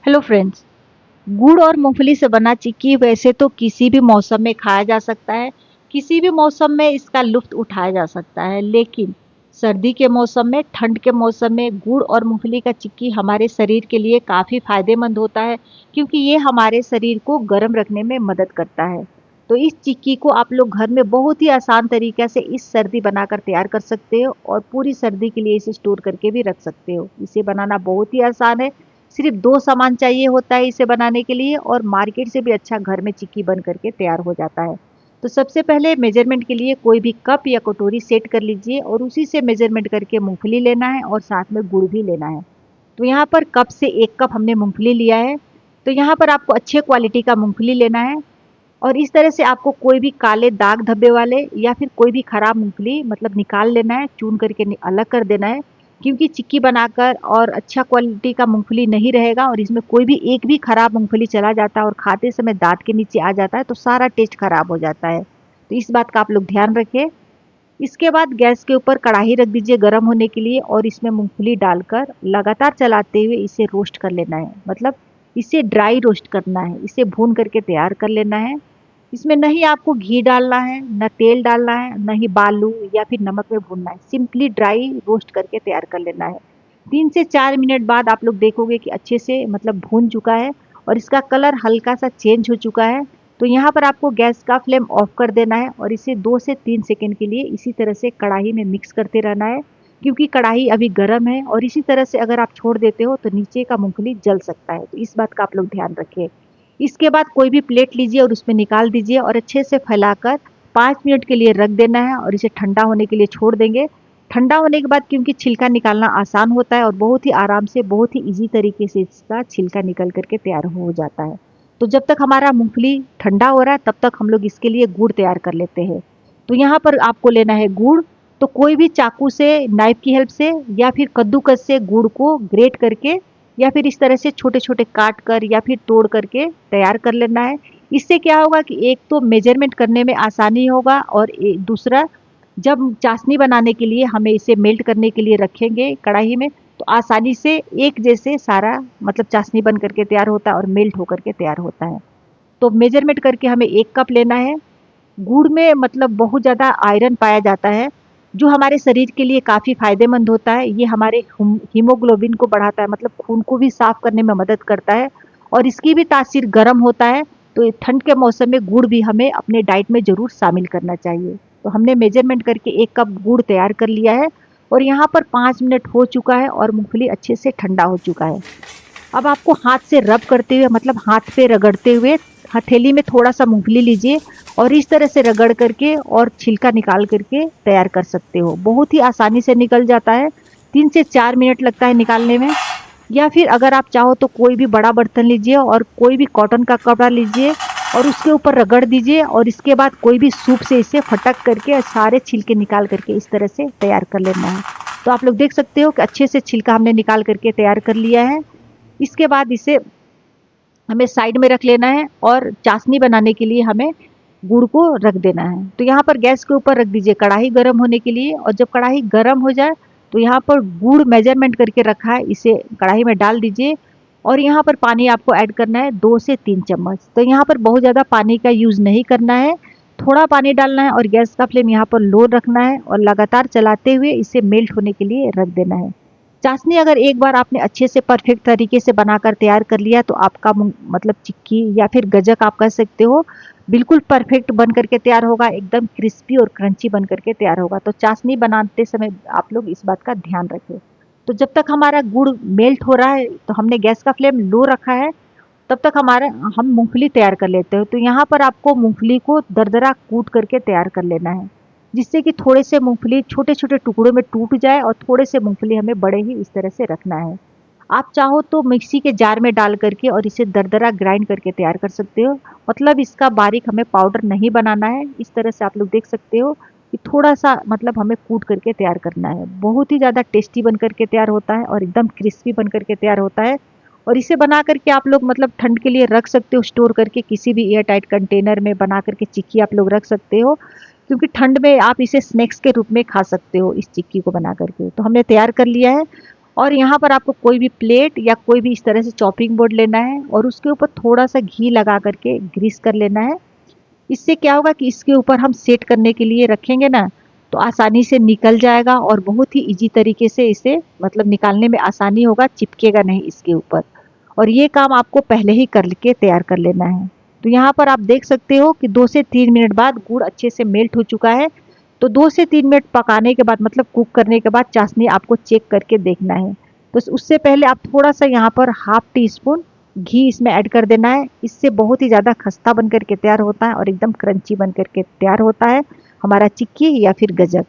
Hello friends. गुड़ और मूंगफली से बना चिक्की वैसे तो किसी भी मौसम में खाया जा सकता है। किसी भी मौसम में इसका लुत्फ उठाया जा सकता है, लेकिन सर्दी के मौसम में, ठंड के मौसम में गुड़ और मूंगफली का चिक्की हमारे शरीर के लिए काफ़ी फायदेमंद होता है, क्योंकि ये हमारे शरीर को गर्म रखने में मदद करता है। तो इस चिक्की को आप लोग घर में बहुत ही आसान तरीके से इस सर्दी बनाकर तैयार कर सकते हो और पूरी सर्दी के लिए इसे स्टोर करके भी रख सकते हो। इसे बनाना बहुत ही आसान है। सिर्फ 2 सामान चाहिए होता है इसे बनाने के लिए, और मार्केट से भी अच्छा घर में चिक्की बन करके तैयार हो जाता है। तो सबसे पहले मेजरमेंट के लिए कोई भी कप या कटोरी सेट कर लीजिए और उसी से मेजरमेंट करके मूंगफली लेना है और साथ में गुड़ भी लेना है। तो यहाँ पर कप से 1 कप हमने मूंगफली लिया है। तो यहाँ पर आपको अच्छे क्वालिटी का मूंगफली लेना है और इस तरह से आपको कोई भी काले दाग धब्बे वाले या फिर कोई भी खराब मूंगफली मतलब निकाल लेना है, चून करके अलग कर देना है, क्योंकि चिक्की बनाकर और अच्छा क्वालिटी का मूंगफली नहीं रहेगा और इसमें कोई भी एक भी खराब मूंगफली चला जाता है और खाते समय दांत के नीचे आ जाता है तो सारा टेस्ट खराब हो जाता है। तो इस बात का आप लोग ध्यान रखें। इसके बाद गैस के ऊपर कढ़ाई रख दीजिए गर्म होने के लिए और इसमें मूंगफली डालकर लगातार चलाते हुए इसे रोस्ट कर लेना है। मतलब इसे ड्राई रोस्ट करना है, इसे भून करके तैयार कर लेना है। इसमें नहीं आपको घी डालना है, न तेल डालना है, न ही बालू या फिर नमक में भूनना है। सिंपली ड्राई रोस्ट करके तैयार कर लेना है। 3 से 4 मिनट बाद आप लोग देखोगे कि अच्छे से मतलब भून चुका है और इसका कलर हल्का सा चेंज हो चुका है। तो यहाँ पर आपको गैस का फ्लेम ऑफ कर देना है और इसे 2 से 3 सेकंड के लिए इसी तरह से कढ़ाई में मिक्स करते रहना है, क्योंकि कढ़ाई अभी गर्म है और इसी तरह से अगर आप छोड़ देते हो तो नीचे का मूंगफली जल सकता है। तो इस बात का आप लोग ध्यान रखें। इसके बाद कोई भी प्लेट लीजिए और उसमें निकाल दीजिए और अच्छे से फैलाकर 5 मिनट के लिए रख देना है और इसे ठंडा होने के लिए छोड़ देंगे। ठंडा होने के बाद क्योंकि छिलका निकालना आसान होता है और बहुत ही आराम से, बहुत ही ईजी तरीके से इसका छिलका निकल करके तैयार हो जाता है। तो जब तक हमारा मूंगफली ठंडा हो रहा है तब तक हम लोग इसके लिए गुड़ तैयार कर लेते हैं। तो यहाँ पर आपको लेना है गुड़। तो कोई भी चाकू से, नाइफ की हेल्प से या फिर कद्दूकस से गुड़ को ग्रेट करके या फिर इस तरह से छोटे छोटे काट कर या फिर तोड़ करके तैयार कर लेना है। इससे क्या होगा कि एक तो मेजरमेंट करने में आसानी होगा और दूसरा, जब चाशनी बनाने के लिए हमें इसे मेल्ट करने के लिए रखेंगे कढ़ाई में तो आसानी से एक जैसे सारा मतलब चाशनी बन करके तैयार होता है और मेल्ट होकर के तैयार होता है। तो मेजरमेंट करके हमें 1 कप लेना है। गुड़ में मतलब बहुत ज़्यादा आयरन पाया जाता है, जो हमारे शरीर के लिए काफ़ी फायदेमंद होता है। ये हमारे हीमोग्लोबिन को बढ़ाता है, मतलब खून को भी साफ करने में मदद करता है और इसकी भी तासीर गर्म होता है। तो ठंड के मौसम में गुड़ भी हमें अपने डाइट में ज़रूर शामिल करना चाहिए। तो हमने मेजरमेंट करके 1 कप गुड़ तैयार कर लिया है और यहाँ पर 5 मिनट हो चुका है और मूंगफली अच्छे से ठंडा हो चुका है। अब आपको हाथ से रब करते हुए, मतलब हाथ पे रगड़ते हुए, हथेली में थोड़ा सा मूंगफली लीजिए और इस तरह से रगड़ करके और छिलका निकाल करके तैयार कर सकते हो। बहुत ही आसानी से निकल जाता है। 3 से 4 मिनट लगता है निकालने में। या फिर अगर आप चाहो तो कोई भी बड़ा बर्तन लीजिए और कोई भी कॉटन का कपड़ा लीजिए और उसके ऊपर रगड़ दीजिए और इसके बाद कोई भी सूप से इसे फटक करके सारे छिलके निकाल करके इस तरह से तैयार कर लेना है। तो आप लोग देख सकते हो कि अच्छे से छिलका हमने निकाल करके तैयार कर लिया है। इसके बाद इसे हमें साइड में रख लेना है और चाशनी बनाने के लिए हमें गुड़ को रख देना है। तो यहाँ पर गैस के ऊपर रख दीजिए कढ़ाई गर्म होने के लिए और जब कढ़ाई गर्म हो जाए तो यहाँ पर गुड़ मेजरमेंट करके रखा है, इसे कढ़ाई में डाल दीजिए और यहाँ पर पानी आपको ऐड करना है 2 से 3 चम्मच। तो यहाँ पर बहुत ज़्यादा पानी का यूज़ नहीं करना है, थोड़ा पानी डालना है और गैस का फ्लेम यहाँ पर लो रखना है और लगातार चलाते हुए इसे मेल्ट होने के लिए रख देना है। चाशनी अगर एक बार आपने अच्छे से परफेक्ट तरीके से बनाकर तैयार कर लिया तो आपका मतलब चिक्की या फिर गजक आप कह सकते हो, बिल्कुल परफेक्ट बन करके तैयार होगा, एकदम क्रिस्पी और क्रंची बन करके तैयार होगा। तो चाशनी बनाते समय आप लोग इस बात का ध्यान रखें। तो जब तक हमारा गुड़ मेल्ट हो रहा है तो हमने गैस का फ्लेम लो रखा है, तब तक हम मूंगफली तैयार कर लेते हैं। तो यहाँ पर आपको मूंगफली को दरदरा कूट करके तैयार कर लेना है, जिससे कि थोड़े से मूंगफली छोटे छोटे टुकड़ों में टूट जाए और थोड़े से मूंगफली हमें बड़े ही इस तरह से रखना है। आप चाहो तो मिक्सी के जार में डाल करके और इसे दरदरा ग्राइंड करके तैयार कर सकते हो। मतलब इसका बारीक हमें पाउडर नहीं बनाना है। इस तरह से आप लोग देख सकते हो कि थोड़ा सा मतलब हमें कूट करके तैयार करना है। बहुत ही ज़्यादा टेस्टी बन करके तैयार होता है और एकदम क्रिस्पी बन करके तैयार होता है। और इसे बना करके आप लोग मतलब ठंड के लिए रख सकते हो, स्टोर करके किसी भी एयर टाइट कंटेनर में बना करके चिक्की आप लोग रख सकते हो, क्योंकि ठंड में आप इसे स्नैक्स के रूप में खा सकते हो इस चिक्की को बना करके। तो हमने तैयार कर लिया है और यहाँ पर आपको कोई भी प्लेट या कोई भी इस तरह से चॉपिंग बोर्ड लेना है और उसके ऊपर थोड़ा सा घी लगा करके ग्रीस कर लेना है। इससे क्या होगा कि इसके ऊपर हम सेट करने के लिए रखेंगे ना, तो आसानी से निकल जाएगा और बहुत ही इजी तरीके से इसे मतलब निकालने में आसानी होगा, चिपकेगा नहीं इसके ऊपर। और ये काम आपको पहले ही करके तैयार कर लेना है। तो यहाँ पर आप देख सकते हो कि 2 से 3 मिनट बाद गुड़ अच्छे से मेल्ट हो चुका है। तो 2 से 3 मिनट पकाने के बाद मतलब कुक करने के बाद चाशनी आपको चेक करके देखना है। तो उससे पहले आप थोड़ा सा यहाँ पर हाफ टी स्पून घी इसमें ऐड कर देना है। इससे बहुत ही ज़्यादा खस्ता बन करके तैयार होता है और एकदम क्रंची बन करके तैयार होता है हमारा चिक्की या फिर गजक।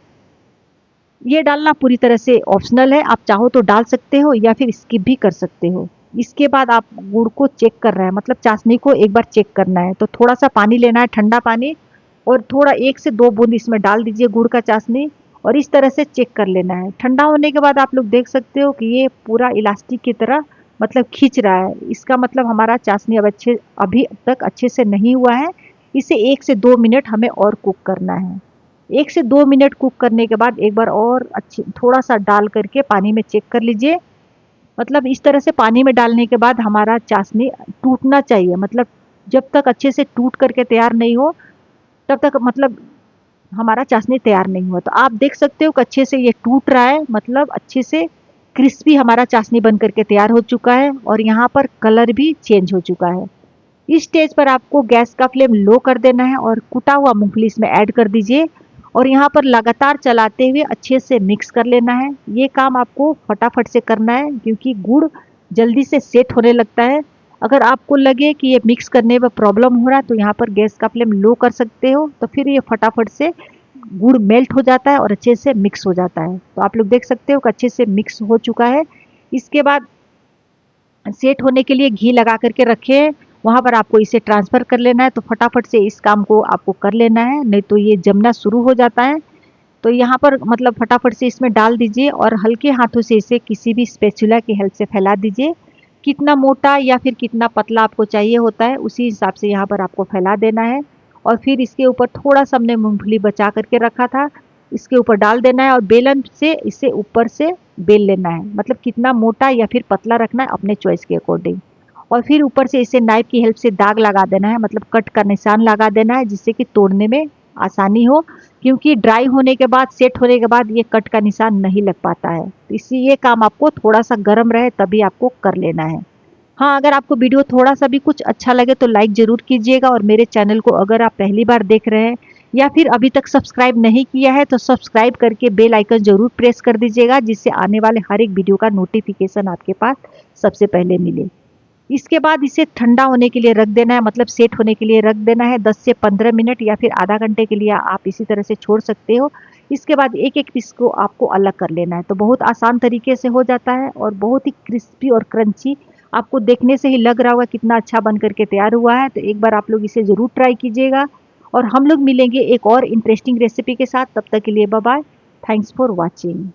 ये डालना पूरी तरह से ऑप्शनल है, आप चाहो तो डाल सकते हो या फिर स्किप भी कर सकते हो। इसके बाद आप गुड़ को चेक कर रहे हैं, मतलब चाशनी को एक बार चेक करना है। तो थोड़ा सा पानी लेना है, ठंडा पानी, और थोड़ा 1 से 2 बूंद इसमें डाल दीजिए गुड़ का चाशनी और इस तरह से चेक कर लेना है। ठंडा होने के बाद आप लोग देख सकते हो कि ये पूरा इलास्टिक की तरह मतलब खींच रहा है। इसका मतलब हमारा चाशनी अभी तक अच्छे से नहीं हुआ है। इसे 1 से 2 मिनट हमें और कुक करना है। 1 से 2 मिनट कुक करने के बाद एक बार और अच्छी थोड़ा सा डाल करके पानी में चेक कर लीजिए। मतलब इस तरह से पानी में डालने के बाद हमारा चाशनी टूटना चाहिए, मतलब जब तक अच्छे से टूट करके तैयार नहीं हो तब तक मतलब हमारा चाशनी तैयार नहीं हुआ। तो आप देख सकते हो कि अच्छे से ये टूट रहा है, मतलब अच्छे से क्रिस्पी हमारा चाशनी बन करके तैयार हो चुका है और यहाँ पर कलर भी चेंज हो चुका है। इस स्टेज पर आपको गैस का फ्लेम लो कर देना है और कुटा हुआ मूंगफली इसमें ऐड कर दीजिए और यहाँ पर लगातार चलाते हुए अच्छे से मिक्स कर लेना है। ये काम आपको फटाफट से करना है क्योंकि गुड़ जल्दी से सेट होने लगता है। अगर आपको लगे कि ये मिक्स करने में प्रॉब्लम हो रहा है तो यहाँ पर गैस का फ्लेम लो कर सकते हो, तो फिर ये फटाफट से गुड़ मेल्ट हो जाता है और अच्छे से मिक्स हो जाता है। तो आप लोग देख सकते हो कि अच्छे से मिक्स हो चुका है। इसके बाद सेट होने के लिए घी लगा करके रखे, वहाँ पर आपको इसे ट्रांसफ़र कर लेना है। तो फटाफट से इस काम को आपको कर लेना है, नहीं तो ये जमना शुरू हो जाता है। तो यहाँ पर मतलब फटाफट से इसमें डाल दीजिए और हल्के हाथों से इसे किसी भी स्पैचुला की हेल्प से फैला दीजिए। कितना मोटा या फिर कितना पतला आपको चाहिए होता है उसी हिसाब से यहाँ पर आपको फैला देना है। और फिर इसके ऊपर थोड़ा सा हमने मूंगफली बचा करके रखा था, इसके ऊपर डाल देना है और बेलन से इसे ऊपर से बेल लेना है। मतलब कितना मोटा या फिर पतला रखना है अपने चॉइस के अकॉर्डिंग। और फिर ऊपर से इसे नाइफ की हेल्प से दाग लगा देना है, मतलब कट का निशान लगा देना है जिससे कि तोड़ने में आसानी हो, क्योंकि ड्राई होने के बाद सेट होने के बाद ये कट का निशान नहीं लग पाता है। तो इसलिए ये काम आपको थोड़ा सा गर्म रहे तभी आपको कर लेना है। हाँ, अगर आपको वीडियो थोड़ा सा भी कुछ अच्छा लगे तो लाइक ज़रूर कीजिएगा और मेरे चैनल को अगर आप पहली बार देख रहे हैं या फिर अभी तक सब्सक्राइब नहीं किया है तो सब्सक्राइब करके बेल आइकन ज़रूर प्रेस कर दीजिएगा, जिससे आने वाले हर एक वीडियो का नोटिफिकेशन आपके पास सबसे पहले मिले। इसके बाद इसे ठंडा होने के लिए रख देना है, मतलब सेट होने के लिए रख देना है 10 से 15 मिनट या फिर आधा घंटे के लिए आप इसी तरह से छोड़ सकते हो। इसके बाद एक एक पीस को आपको अलग कर लेना है। तो बहुत आसान तरीके से हो जाता है और बहुत ही क्रिस्पी और क्रंची, आपको देखने से ही लग रहा होगा कितना अच्छा बन करके तैयार हुआ है। तो एक बार आप लोग इसे ज़रूर ट्राई कीजिएगा और हम लोग मिलेंगे एक और इंटरेस्टिंग रेसिपी के साथ। तब तक के लिए bye bye. Thanks for watching.